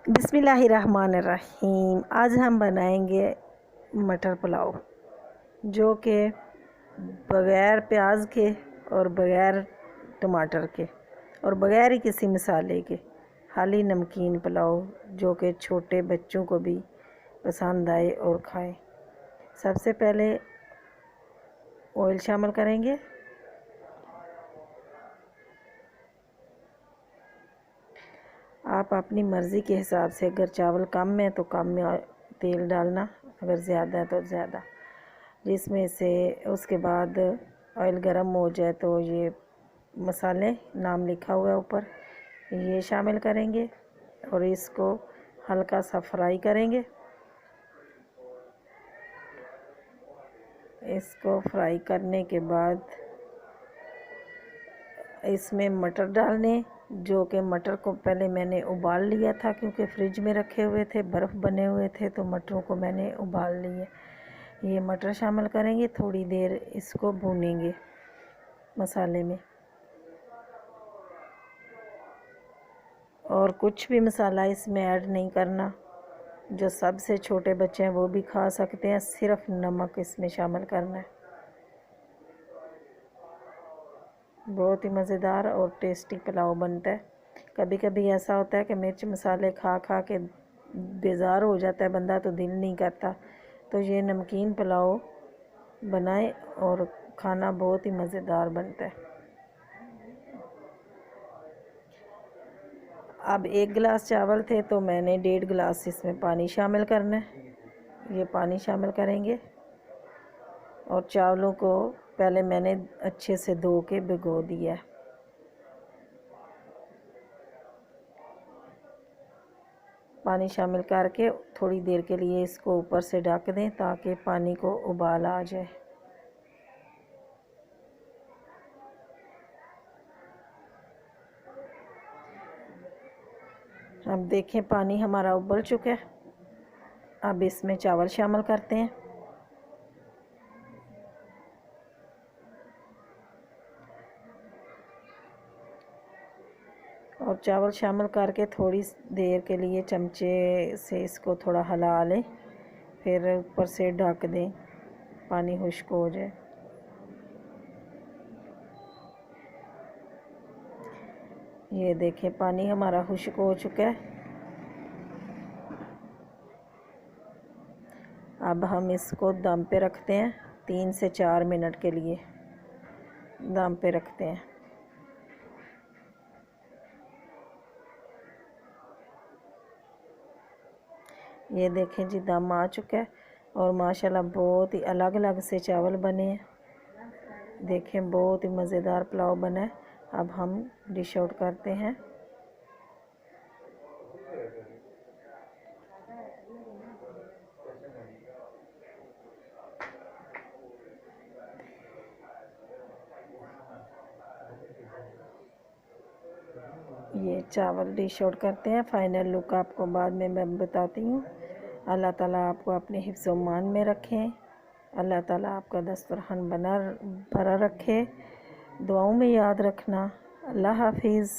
बिस्मिल्लाहिर्रहमानिर्रहीम। आज हम बनाएंगे मटर पुलाव, जो कि बग़ैर प्याज के और बग़ैर टमाटर के और बग़ैर ही किसी मसाले के खाली नमकीन पुलाव, जो कि छोटे बच्चों को भी पसंद आए और खाएं। सबसे पहले ऑयल शामिल करेंगे। आप अपनी मर्ज़ी के हिसाब से, अगर चावल कम है तो कम में तेल डालना, अगर ज़्यादा है तो ज़्यादा। जिसमें से उसके बाद ऑयल गर्म हो जाए तो ये मसाले, नाम लिखा हुआ है ऊपर, ये शामिल करेंगे और इसको हल्का सा फ्राई करेंगे। इसको फ्राई करने के बाद इसमें मटर डालने, जो कि मटर को पहले मैंने उबाल लिया था, क्योंकि फ्रिज में रखे हुए थे, बर्फ़ बने हुए थे, तो मटरों को मैंने उबाल लिए। ये मटर शामिल करेंगे, थोड़ी देर इसको भूनेंगे मसाले में। और कुछ भी मसाला इसमें ऐड नहीं करना। जो सबसे छोटे बच्चे हैं वो भी खा सकते हैं, सिर्फ नमक इसमें शामिल करना है। बहुत ही मज़ेदार और टेस्टी पुलाव बनता है। कभी कभी ऐसा होता है कि मिर्च मसाले खा खा के बेज़ार हो जाता है बंदा, तो दिल नहीं करता, तो ये नमकीन पुलाव बनाए और खाना बहुत ही मज़ेदार बनता है। अब 1 गिलास चावल थे तो मैंने 1.5 गिलास इसमें पानी शामिल करना है। ये पानी शामिल करेंगे और चावलों को पहले मैंने अच्छे से धो के भिगो दिया है। पानी शामिल करके थोड़ी देर के लिए इसको ऊपर से ढक दें, ताकि पानी को उबाल आ जाए। अब देखें, पानी हमारा उबल चुका है। अब इसमें चावल शामिल करते हैं। और चावल शामिल करके थोड़ी देर के लिए चमचे से इसको थोड़ा हिला लें, फिर ऊपर से ढक दें, पानी खुश्क हो जाए। ये देखें, पानी हमारा खुश्क हो चुका है। अब हम इसको दम पे रखते हैं, 3 से 4 मिनट के लिए दम पे रखते हैं। ये देखें जी, दम आ चुका है और माशाल्लाह बहुत ही अलग अलग से चावल बने हैं। देखें, बहुत ही मज़ेदार पुलाव बना है। अब हम डिश आउट करते हैं। ये चावल डिश आउट करते हैं। फ़ाइनल लुक आपको बाद में मैं बताती हूँ। अल्लाह ताला आपको अपने हिफ्ज़ व मान में रखें। अल्लाह ताला आपका दस्तरखान भरा रखे। दुआओं में याद रखना। अल्लाह हाफिज़।